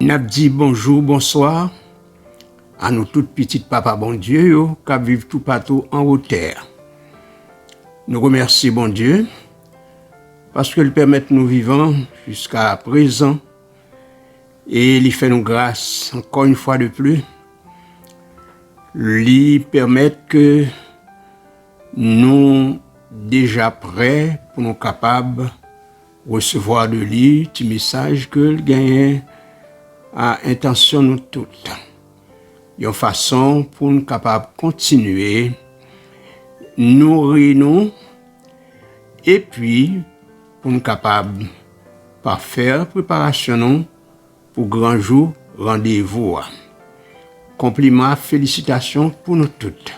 N'a dit bonjour, bonsoir à nous toutes petites papa bon Dieu qui vivent tout partout en haute terre. Nous remercions bon Dieu parce qu'il permet nous vivre jusqu'à présent et il fait nous grâce encore une fois de plus. Il permet que nous déjà prêts pour nous capables de recevoir de lui petit message que le gagne à intention nous toutes. Une façon pour nous capables de continuer, nourrir nous, et puis pour nous capables de faire préparation nous pour grand jour rendez-vous. Compliments, félicitations pour nous toutes.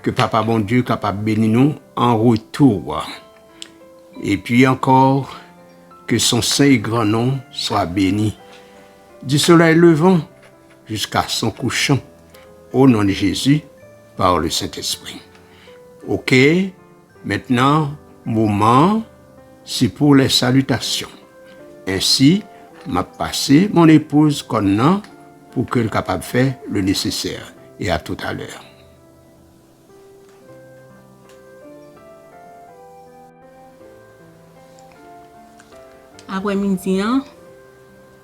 Que Papa bon Dieu capable de bénir nous en retour. Et puis encore, que son saint et grand nom soit béni. Du soleil levant jusqu'à son couchant, au nom de Jésus, par le Saint-Esprit. Ok, maintenant, moment, c'est pour les salutations. Ainsi, m'a passé mon épouse Conna pour qu'elle soit capable de faire le nécessaire. Et à tout à l'heure. Après-midi,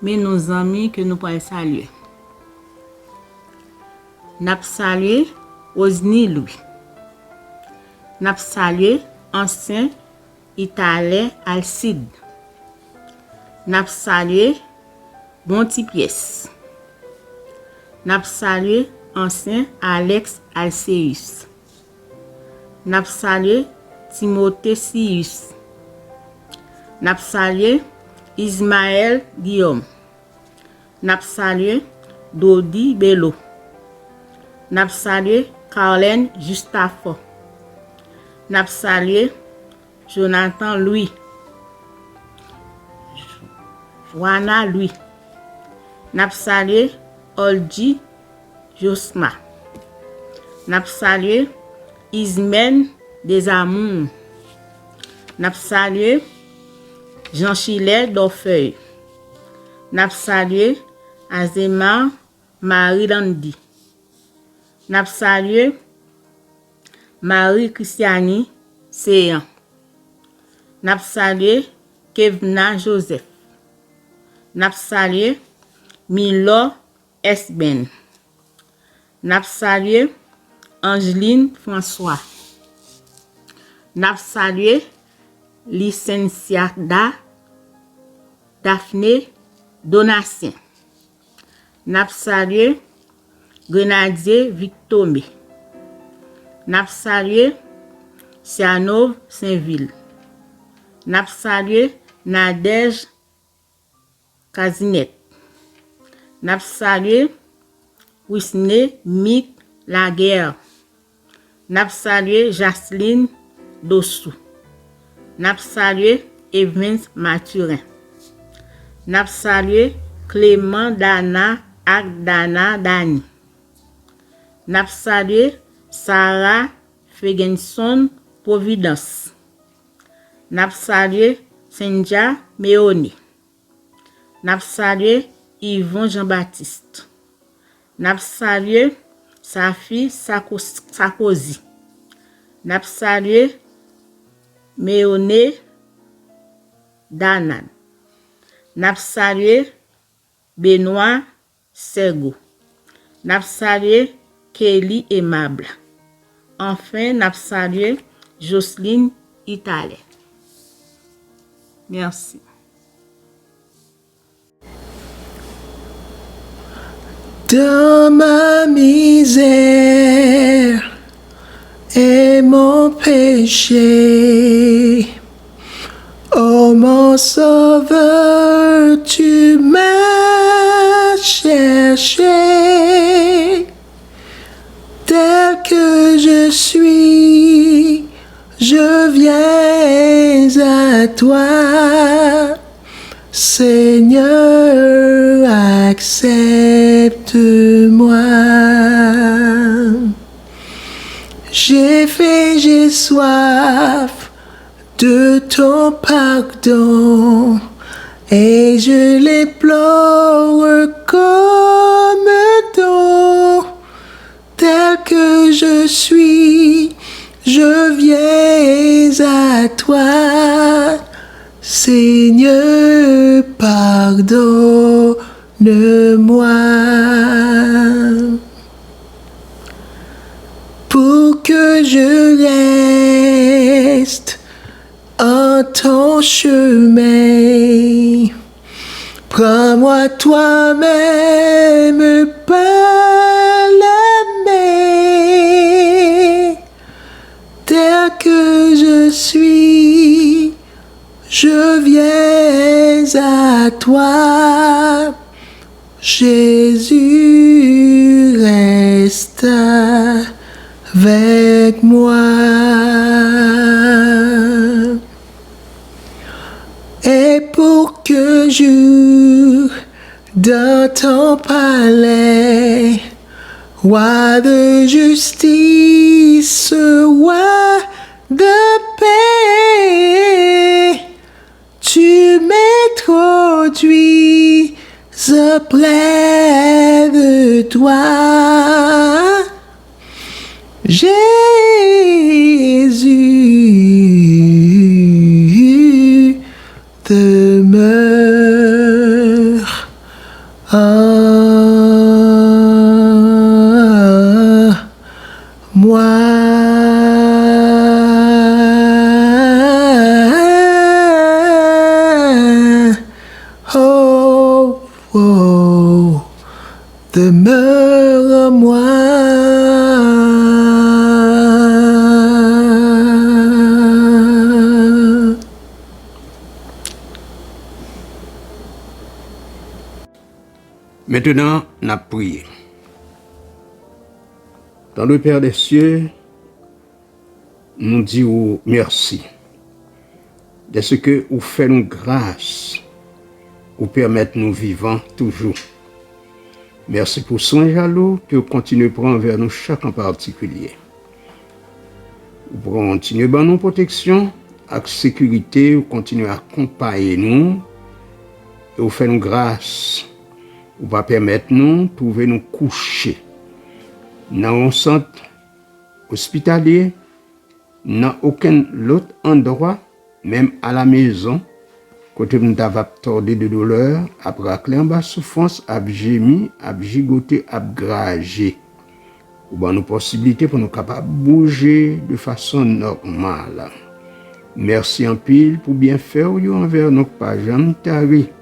mais nos amis que nous pouvons saluer. Nous saluons Osni Louis. Nous saluons ancien Italien Alcide. Nous saluons Bonti Pièce. Nous saluons ancien Alex Alceus. Nous saluons Timothée Sius. Nous saluons Ismaël Guillaume. Nous saluons Dodi Bello. Nous saluons Carlène Justafo. Nous saluons Jonathan Louis. Joanna Louis. Nous saluons Olji Josma. Nous saluons Ismen Desamours. Nous saluons Jean-Chilet Dorfeuille. Nous saluons Azema Marie-Landi. Nous saluons Marie-Christiani Séan. Nous saluons Kevna Joseph. Nous saluons Milo Esben. Nous saluons Angeline François. Nous saluons Licenciada Daphné Donatien. Nous saluons Grenadier Victomé. Nous saluons Sianov Saint-Ville. Nous saluons Nadège Kazinet. Nous saluons Wisne Mick Laguerre. Nous saluons Jacqueline Dossou. Nous saluons Evans Mathurin. Nous saluons Clément Dana Agdana Dani. Nous saluons Sarah Fegenson Providence. Nous saluons Senja Meoni. Nous saluons Yvon Jean-Baptiste. Nous saluons Safi Sarkozy. Nous saluons Méoné Danan. Nous saluons Benoît Sego. Nous saluons Kelly Aimable. Enfin, nous saluons Jocelyne Italien. Merci. Dans ma misère et mon péché, ô mon sauveur, tu m'as cherché. Tel que je suis, je viens à toi. Seigneur, accepte-moi. J'ai faim, j'ai soif de ton pardon et je l'implore comme don. Tel que je suis, je viens à toi. Seigneur, pardonne-moi. Pour que je reste en ton chemin, prends-moi toi-même par la main. Tel que je suis, je viens à toi. Jésus, reste avec moi. Et pour que je dans ton palais, roi de justice, roi de paix, tu m'introduis auprès de toi. Jésus, demeure en moi. Oh, oh, demeure en moi. Maintenant, n'a prié. Dans le Père des cieux, nous disons merci de ce que vous faites nous grâce, vous permettez nous vivants toujours. Merci pour soin jaloux que vous continuez à prendre vers nous chaque en particulier. Vous continuez à nous protection, avec sécurité, vous continuez à accompagner nous, et vous faites nous grâce. Vous va permettre nous de trouver nous coucher dans un centre hospitalier, dans aucun autre endroit, même à la maison, côté nous avons tordé de douleur, après racler en bas souffrance, à gémir, à gigoter, à grager. Ou bien nous possibilité pour nous capables de bouger de façon normale. Merci en pile pour bien faire envers nos pages taré.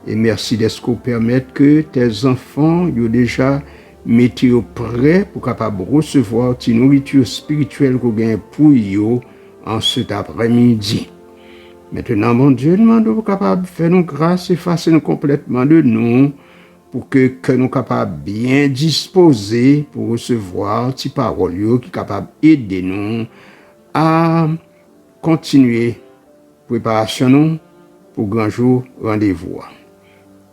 Et merci de ce qu'on permet que tes enfants aient déjà mis prêts pour capables recevoir une nourriture spirituelle qu'on gagne pour eux en cet après-midi. Maintenant, mon Dieu, demande pour capable de faire nous grâce et effacer nous complètement de nous pour que nous capables bien disposer pour recevoir ces paroles qui capable d'aider nous à continuer préparation nous pour grand jour rendez-vous.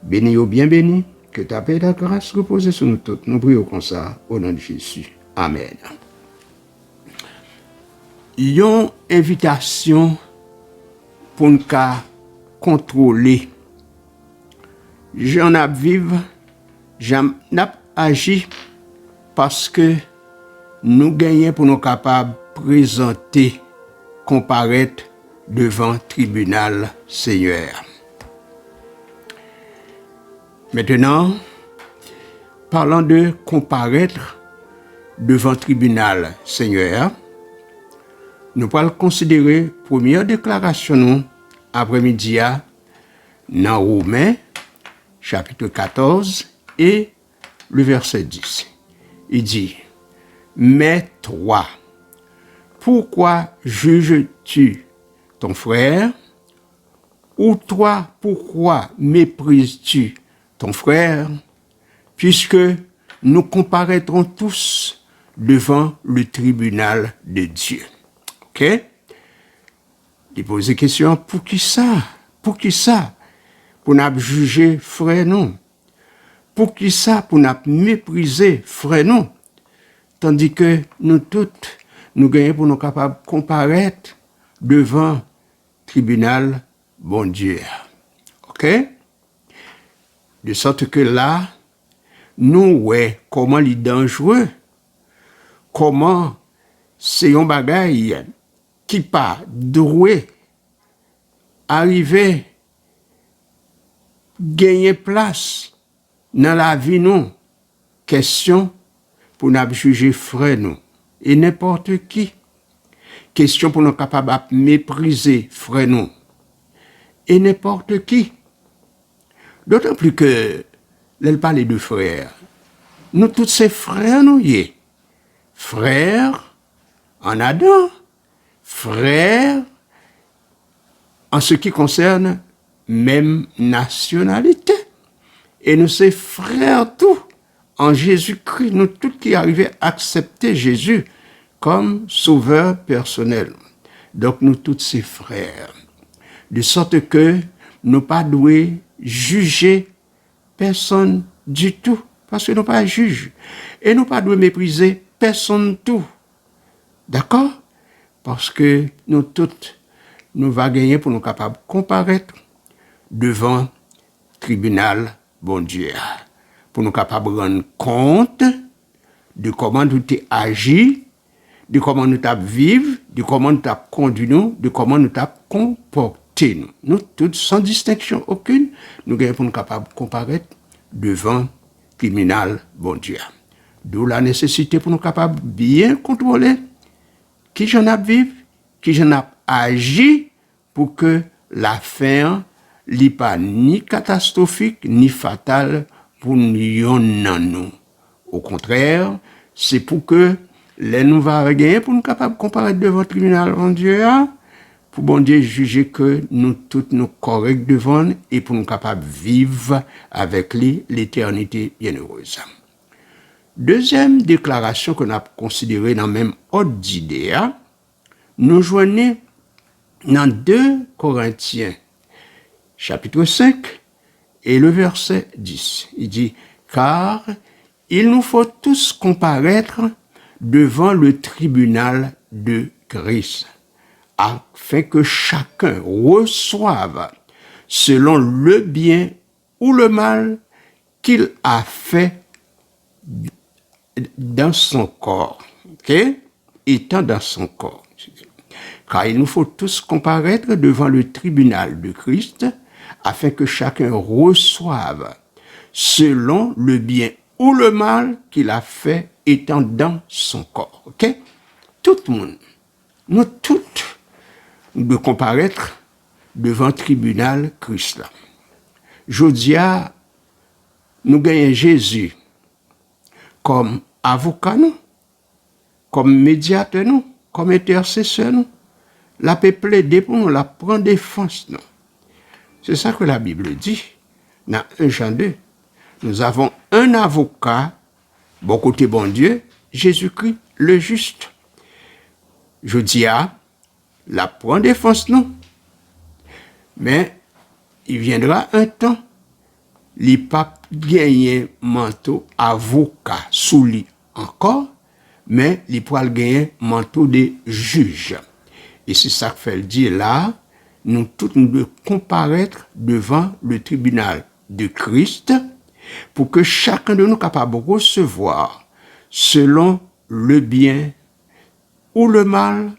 Béni ou bien béni, que ta paix et ta grâce reposent sur nous tous. Nous prions comme ça, au nom de Jésus. Amen. Une invitation pour nous contrôler. J'en ai vivre, j'en ai agi parce que nous gagnons pour nous capables de présenter, comparaître devant le tribunal Seigneur. Maintenant, parlant de comparaître devant le tribunal Seigneur, nous allons considérer la première déclaration après-midi dans Romains, chapitre 14 et le verset 10. Il dit, « Mais toi, pourquoi juges-tu ton frère? Ou toi, pourquoi méprises-tu ton frère? Puisque nous comparaîtrons tous devant le tribunal de Dieu. » Ok? Il pose la question, pour qui ça? Pour qui ça? Pour nous juger frère non? Pour qui ça? Pour nous mépriser frère non? Tandis que nous toutes, nous gagnons pour nous capables de comparaître devant le tribunal bon Dieu. Ok? OK? De sorte que là, nous, ouais, comment il est dangereux, comment c'est un bagage qui pas doué, arriver, gagner place dans la vie, nous. Question pour nous juger frère, nous. Et n'importe qui. Question pour nous capables de mépriser frère, nous. Et n'importe qui. D'autant plus que, elle parle de frères. Nous, tous ces frères, nous y est. Frères en Adam. Frères en ce qui concerne même nationalité. Et nous, ces frères, tout, en Jésus-Christ, nous tous qui arrivons à accepter Jésus comme sauveur personnel. Donc, nous, tous ces frères. De sorte que nous pas doués juger personne du tout, parce que nous pas juges. Et nous pas doués mépriser personne tout. D'accord? Parce que nous toutes, nous va gagner pour nous capables de comparaître devant tribunal, bon Dieu, pour nous capables de rendre compte de comment nous t'es agi, de comment nous t'as vivre, de comment nous t'as conduit nous, de comment nous t'as comporté nous. Nous toutes, sans distinction aucune, nous gagnons pour nous capables de comparaître devant tribunal, bon Dieu. D'où la nécessité pour nous capables de bien contrôler qui j'en a vivre, qui j'en a agi pour que l'affaire n'est pas ni catastrophique, ni fatale pour nous. Au contraire, c'est pour que les nous va gagner pour nous capables de comparaître devant le tribunal en Dieu, pour bon Dieu juger que nous toutes nous corrects devant et pour nous capables de vivre avec lui l'éternité bienheureuse. Deuxième déclaration qu'on a considérée dans le même ordre d'idée, nous joignons dans 2 Corinthiens, chapitre 5, et le verset 10. Il dit, « Car il nous faut tous comparaître devant le tribunal de Christ, afin que chacun reçoive selon le bien ou le mal qu'il a fait dans son corps. » OK? Étant dans son corps. Car il nous faut tous comparaître devant le tribunal de Christ, afin que chacun reçoive selon le bien ou le mal qu'il a fait étant dans son corps. OK? Tout le monde, nous toutes, nous devons comparaître devant le tribunal Christ. Jodia, nous gagnons Jésus comme avocat, nous, comme médiateur, nous, comme intercesseur, nous. La paix plaider pour nous, la prendre défense, nous. C'est ça que la Bible dit. Dans 1 Jean 2, nous avons un avocat, bon côté bon Dieu, Jésus-Christ, le juste. Je dis la prendre défense, nous. Mais il viendra un temps, les papes gagnent manteau avocat sous lui encore, mais les pourront gagner manteau de juge. Et c'est ça que fait dire là, nous tous nous devons comparaître devant le tribunal de Christ pour que chacun de nous capable de recevoir selon le bien ou le mal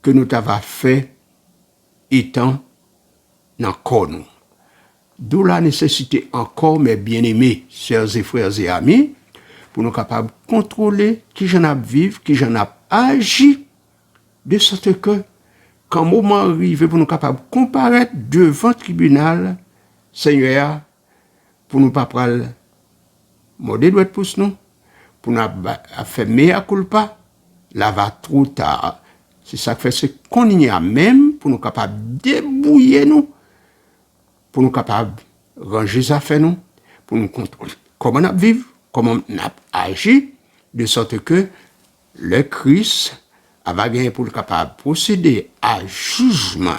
que nous avons fait étant encore nous. D'où la nécessité encore, mes bien-aimés, sœurs et frères et amis, pour nous capables de contrôler qui j'en a vécu, qui j'en a agi, de sorte que quand le moment arrive pour nous capables de comparaître devant le tribunal, Seigneur, pour nous pas prendre modé doit pour nous, pour nous faire mea culpa, là va trop tard. C'est ça que fait, c'est qu'on y a même pour nous capables de débrouiller nous, pour nous capables de ranger les affaires nous, pour nous contrôler comment nous vivons, comment nous agissons, de sorte que le Christ va gagner pour le capable de procéder à jugement,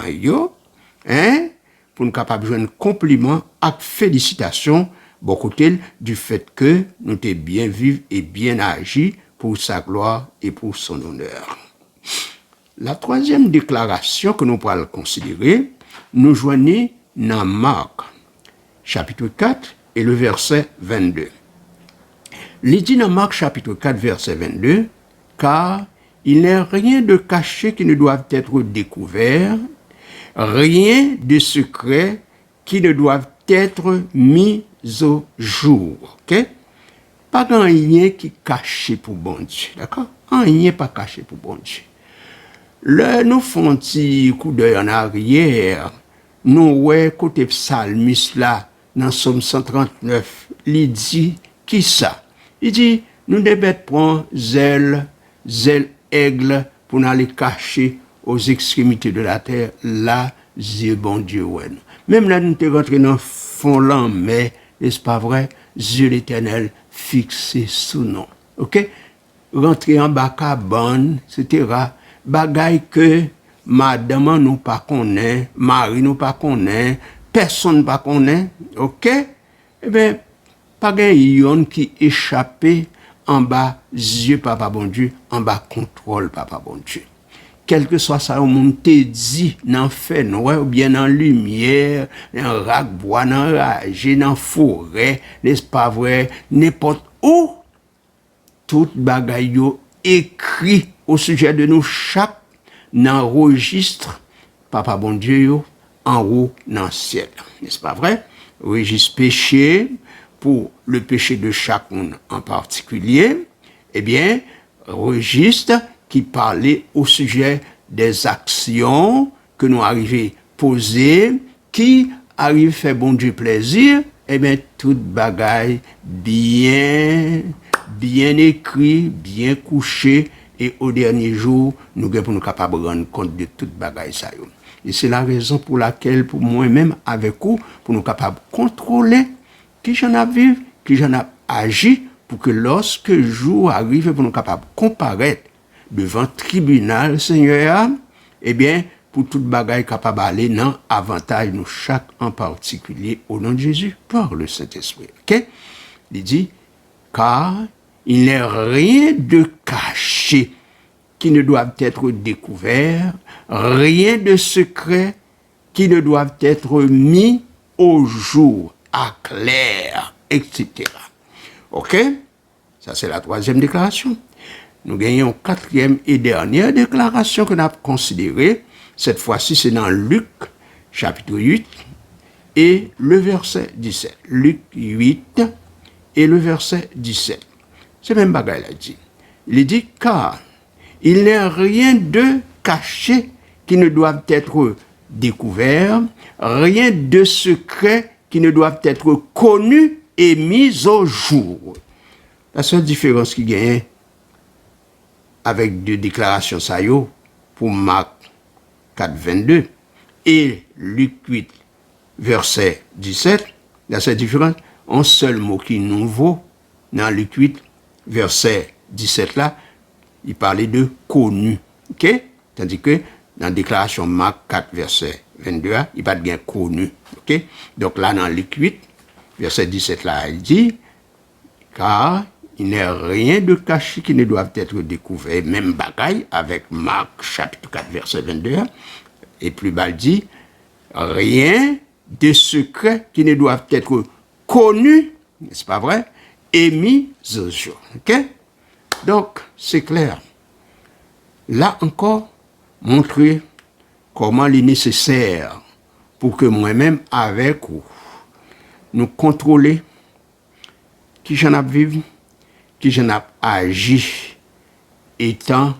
pour nous capable de jouer un compliment à félicitations, beaucoup du fait que nous t'es bien vivre et bien agi pour sa gloire et pour son honneur. La troisième déclaration que nous pourrons considérer, nous joignons dans Marc, chapitre 4 et le verset 22. Il dit dans Marc chapitre 4, verset 22, « Car il n'est rien de caché qui ne doive être découvert, rien de secret qui ne doive être mis au jour. » Ok? Pas grand rien qui est caché pour bon Dieu. D'accord? Rien n'est pas caché pour bon Dieu. Là, nous faisons un petit coup d'œil en arrière. Nous, ouais, côté psalmiste là, dans Somme 139, il dit, qui ça? Il dit, nous devons prendre zèle aigle pour aller cacher aux extrémités de la terre, là, Dieu bon Dieu, ouais. Même là, nous sommes rentrés dans le fond là, mais, n'est-ce pas vrai? Dieu l'Éternel fixé sous nous. Ok? Rentrer en bas cabane, etc. Bagaille que madame nous pas connaît, mari nous pas connaît, personne pas connaît. Ok? Eh bien, pas gagne qui échappé en bas Dieu papa bon Dieu, en bas contrôle papa bon Dieu. Quel que soit ça, au monde te dit, dans fait noir, ou bien dans lumière, dans rac bois, dans rage, dans forêt, n'est-ce pas vrai, n'importe où, tout bagaille yo écrit au sujet de nous chaque dans registre, papa bon Dieu yo, en haut dans le ciel. N'est-ce pas vrai? Registre péché, pour le péché de chacun en particulier, eh bien, registre qui parlait au sujet des actions que nous arrivons poser, qui arrive faire bon Dieu plaisir, eh bien, toute bagaille bien écrit, bien couché, et au dernier jour, nous sommes capables de rendre compte de toute bagaille ça. Et c'est la raison pour laquelle, pour moi-même, avec vous, pour nous capables de contrôler qui j'en a vécu, qui j'en a agi, pour que lorsque le jour arrive, pour nous capables de comparaître devant le tribunal, Seigneur, eh bien, pour toute bagaille capable d'aller dans avantage, nous chaque en particulier, au nom de Jésus, par le Saint-Esprit. Ok? Il dit, car il n'est rien de caché qui ne doit être découvert, rien de secret qui ne doit être mis au jour, à clair, etc. Ok? Ça, c'est la troisième déclaration. Nous gagnons quatrième et dernière déclaration que nous avons considérée. Cette fois-ci, c'est dans Luc, chapitre 8, et le verset 17. Luc 8 et le verset 17. C'est même bagaille là dit. Il dit, car il n'est rien de caché qui ne doit être découvert, rien de secret qui ne doit être connu et mis au jour. La seule différence qui gagne avec deux déclarations ça yo, pour Marc 4, 22 et Luc 8, verset 17, la seule différence, un seul mot qui est nouveau dans Luc 8, verset 17 là, il parlait de connu. Ok? Tandis que dans la déclaration Marc 4, verset 22, il parle bien connu. Ok? Donc là, dans Luc 8, verset 17 là, il dit, car il n'est rien de caché qui ne doit être découvert, même bagaille avec Marc chapitre 4, verset 22, et plus bas il dit, rien de secret qui ne doit être connu, n'est-ce pas vrai, et mis au jour. Ok? Donc, c'est clair. Là encore, montrer comment il est nécessaire pour que moi-même, avec vous, nous contrôler qui j'en ai vécu, qui j'en ai agi, étant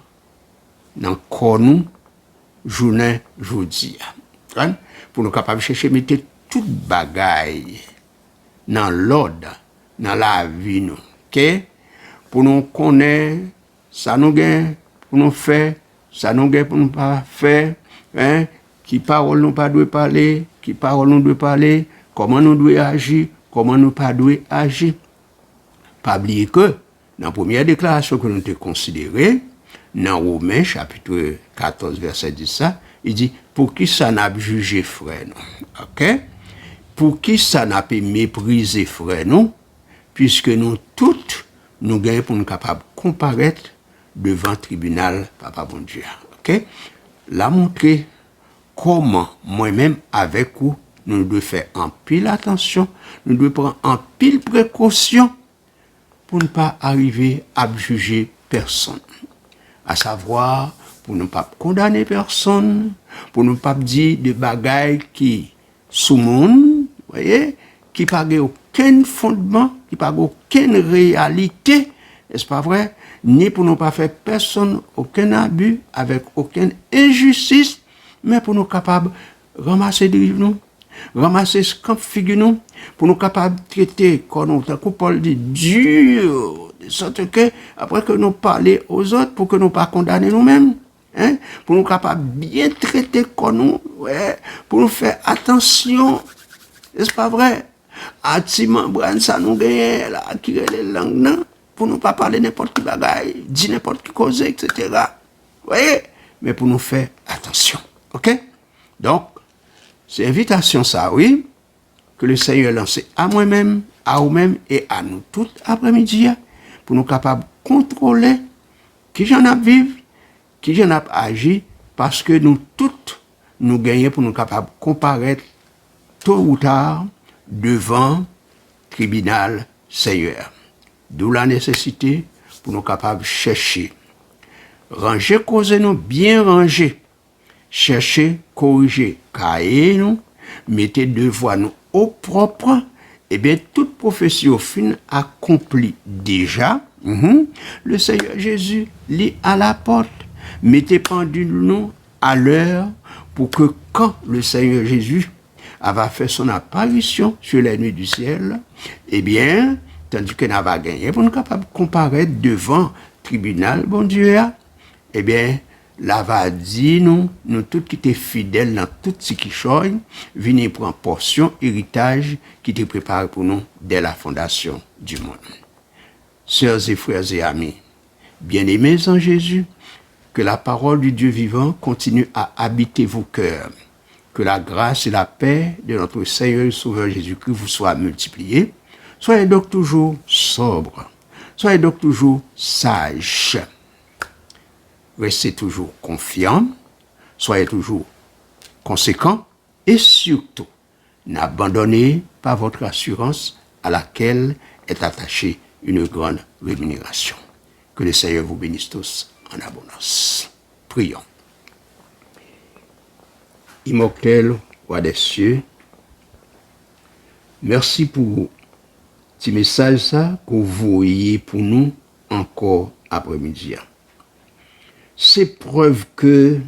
dans le corps nous, journée, jeudi. Pour nous capables de chercher, mettre toute bagaille dans l'ordre, dans la vie, nous. Ok? Pour nous connaître, ça nous gagne, pour nous faire, ça nous gagne pour nous pas faire, hein? Qui parole nous pas doit parler, qui parole nous doit parler, comment nous devons agir, comment nous pas devons agir. Pas oublier que, dans la première déclaration que nous avons considérée, dans Romains, chapitre 14, verset 10, il dit, pour qui ça n'a jugé frère, non? Ok? Pour qui ça n'a pas méprisé frère, non? Puisque nous toutes, nous gagnons pour nous capables de comparaître devant le tribunal, papa bon Dieu. Ok? La montrer comment moi-même avec vous, nous devons faire en pile attention, nous devons prendre en pile précaution pour ne pas arriver à juger personne. À savoir, pour ne pas condamner personne, pour ne pas dire de bagailles qui sous monde, voyez, qui n'a aucun fondement, qui n'a aucune réalité, n'est-ce pas vrai? Ni pour ne pas faire personne aucun abus, avec aucune injustice, mais pour nous capables de ramasser des livres, nous, ramasser ce camp figure nous, pour nous capables de traiter, quand nous, tant que Paul dit, dur, de sorte que, après que nous parlons aux autres, pour que nous ne pas condamner nous-mêmes, hein, pour nous capables de bien traiter comme nous, ouais, pour nous faire attention, n'est-ce pas vrai? À ti membran ça nous gagne là, qui les langues, non? Pour nous pas parler n'importe qui bagaille, dire n'importe qui cause, etc. Vous voyez? Mais pour nous faire attention. OK? Donc, c'est invitation ça, oui, que le Seigneur lance à moi-même, à vous-même et à nous tous après-midi, pour nous capables de contrôler qui j'en a vivre, qui j'en a agi, parce que nous toutes, nous gagnons pour nous capables de comparaître tôt ou tard devant tribunal Seigneur. D'où la nécessité pour nous capables de chercher. Ranger, causer nous, bien ranger. Chercher, corriger, cahier nous, mettez devoir nous au propre, et bien toute prophétie fin accomplie déjà. Le Seigneur Jésus lit à la porte. Mettez pendule nous à l'heure pour que quand le Seigneur Jésus va faire son apparition sur les nuits du ciel, eh bien, tandis que nous va gagner pour nous capables de comparaître devant tribunal, bon Dieu, eh bien, là va dire nous tous qui étaient fidèles dans tout ce qui choisit, venez prendre portion, héritage qui était préparé pour nous dès la fondation du monde. Sœurs et frères et amis, bien-aimés en Jésus, que la parole du Dieu vivant continue à habiter vos cœurs. Que la grâce et la paix de notre Seigneur et Sauveur Jésus-Christ vous soient multipliées. Soyez donc toujours sobres. Soyez donc toujours sages. Restez toujours confiants. Soyez toujours conséquents. Et surtout, n'abandonnez pas votre assurance à laquelle est attachée une grande rémunération. Que le Seigneur vous bénisse tous en abondance. Prions. Immortel, roi des cieux, merci pour ce message ça que vous voyez pour nous encore après-midi. C'est preuve que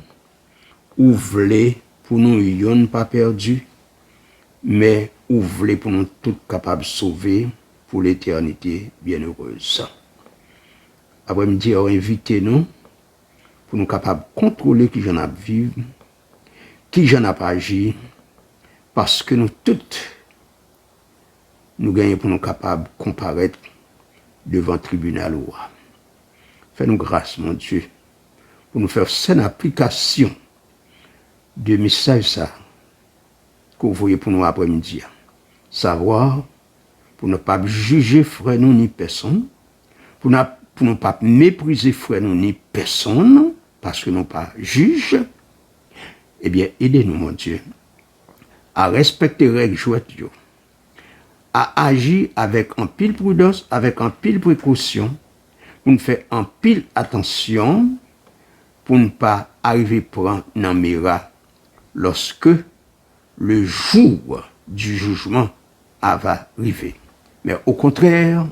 vous voulez pour nous yon pas perdu, mais vous voulez pour nous tous capables de sauver pour l'éternité bienheureuse. Après-midi, invitez-nous pour nous capables de contrôler qui j'en a vivre, qui j'en a pas agi, parce que nous toutes, nous gagnons pour nous capables de comparaître devant le tribunal. Fais-nous grâce, mon Dieu, pour nous faire cette application de message ça, que vous voyez pour nous après-midi. Savoir, pour ne pas juger frère nous ni personne, pour ne pas mépriser frère nous ni personne, parce que nous pas juges. Eh bien, aidez-nous, mon Dieu, à respecter les règles jouettes, à agir avec un pile prudence, avec un pile précaution, pour nous faire un pile attention, pour ne pas arriver prendre dans mira lorsque le jour du jugement va arriver. Mais au contraire,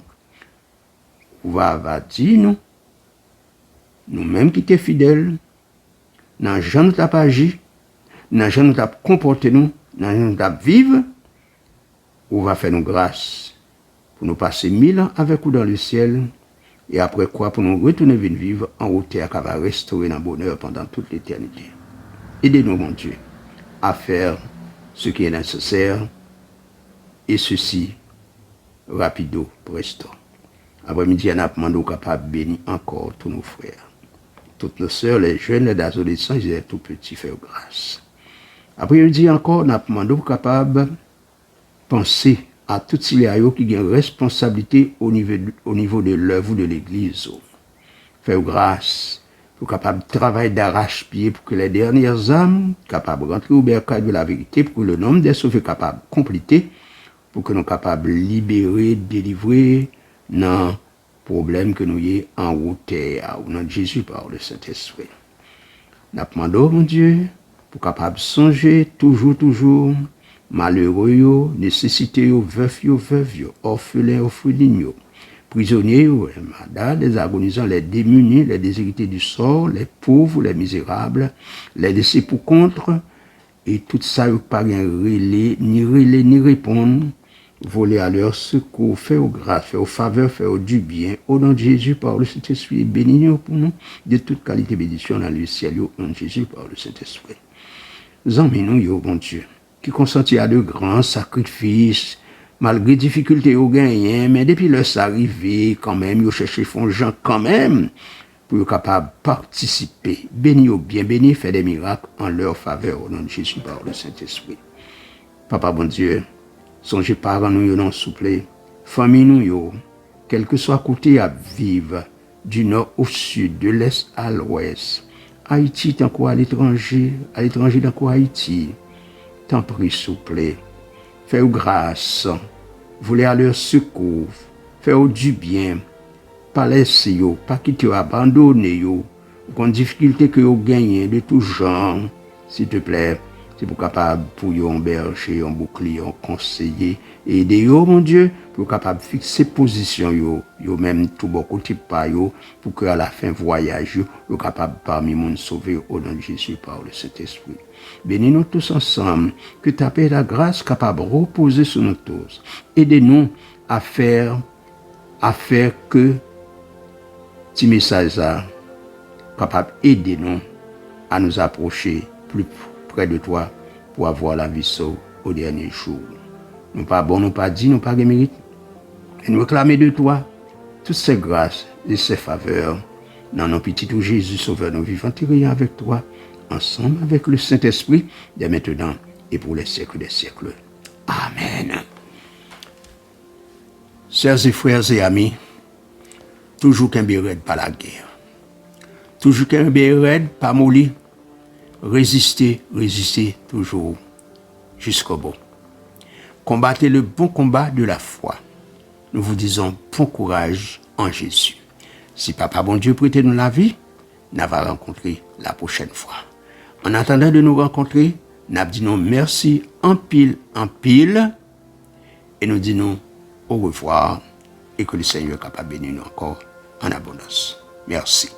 on va dire nous-mêmes qui sommes fidèles, dans gens nous avons agi, dans gens nous avons comporté nous, dans gens nous avons vivre, on va faire nous grâce pour nous passer 1000 ans avec vous dans le ciel, et après quoi pour nous retourner vivre en haute terre qui va restaurer dans le bonheur pendant toute l'éternité. Aidez-nous, mon Dieu, à faire ce qui est nécessaire, et ceci rapido presto. Après-midi, on a demandé capable de bénir encore tous nos frères. Toutes nos sœurs, les jeunes, les adolescents, ils étaient tout petits, faire grâce. Après-midi encore, on a demandé capable de penser à tous ces qui ont une responsabilité au niveau de l'œuvre de l'Église. Faire grâce pour capable de travailler d'arrache-pied pour que les dernières âmes capables de rentrer au bercail de la vérité, pour que le nombre des sauvés capable de compléter, pour que nous capables de libérer, délivrer dans problème que nous y en route au nom de Jésus par le Saint-Esprit. Nous demandons, mon Dieu, pour capable de songer toujours, malheureux, nécessité, veuf, orphelin, orphelin, prisonniers, les malades, les agonisants, les démunis, les déshérités du sort, les pauvres, les misérables, les laissés pour contre, et tout ça, il n'y a pas ni répondre, voler à leur secours, faire au grâce, faire au faveur, faire du bien, au nom de Jésus, par le Saint-Esprit, bénis-nous pour nous, de toute qualité bénédiction dans le ciel, au nom de Jésus, par le Saint-Esprit. Zambez-nous, bon Dieu, qui consentit à de grands sacrifices, malgré difficultés au gain, mais depuis leur arrivé, quand même, ils cherchent font gens quand même, pour être capable de participer, bénis au bien, bénis, faire des miracles en leur faveur, au nom de Jésus, par le Saint-Esprit. Papa, bon Dieu, songez parents nous, non, s'il vous plaît, famille nous, quel que soit côté à vivre, du nord au sud, de l'est à l'ouest, Haïti, tant qu'à l'étranger tant qu'à Haïti, t'en prie, s'il vous plaît, faites grâce, voulez à leur secours, faites du bien, pas laisser yo, pas quitter abandonner yo, qu'on difficulté que vous gagnez de tout genre, s'il te plaît, c'est pour capable pour yo un berger, un bouclier, un conseiller, et aider yo, mon Dieu, pour capable fixer position yo même tout beaucoup type pas yo, pour que à la fin voyage yo capable parmi monde sauver au nom de Jésus par le Saint-Esprit. Bénis-nous tous ensemble, que ta paix et ta grâce capable de reposer sur nous tous. Aidez-nous à faire que ce message capable d'aider nous à nous approcher plus près de toi pour avoir la vie sauve au dernier jour. Nous pas bon, nous pas dit, nous pas de mérite. Et nous réclamer de toi toutes ces grâces et ces faveurs. Dans nos petits tout Jésus, Sauveur, nous vivons avec toi, ensemble avec le Saint-Esprit, dès maintenant et pour les siècles des siècles. Amen. Chers et frères et amis, toujours qu'un béret pas la guerre. Toujours qu'un béret pas molli. Résistez toujours jusqu'au bout. Combattez le bon combat de la foi. Nous vous disons bon courage en Jésus. Si Papa bon Dieu prête nous la vie, nous allons rencontrer la prochaine fois. En attendant de nous rencontrer, nous disons merci en pile, et nous disons au revoir et que le Seigneur est capable de bénir nous encore en abondance. Merci.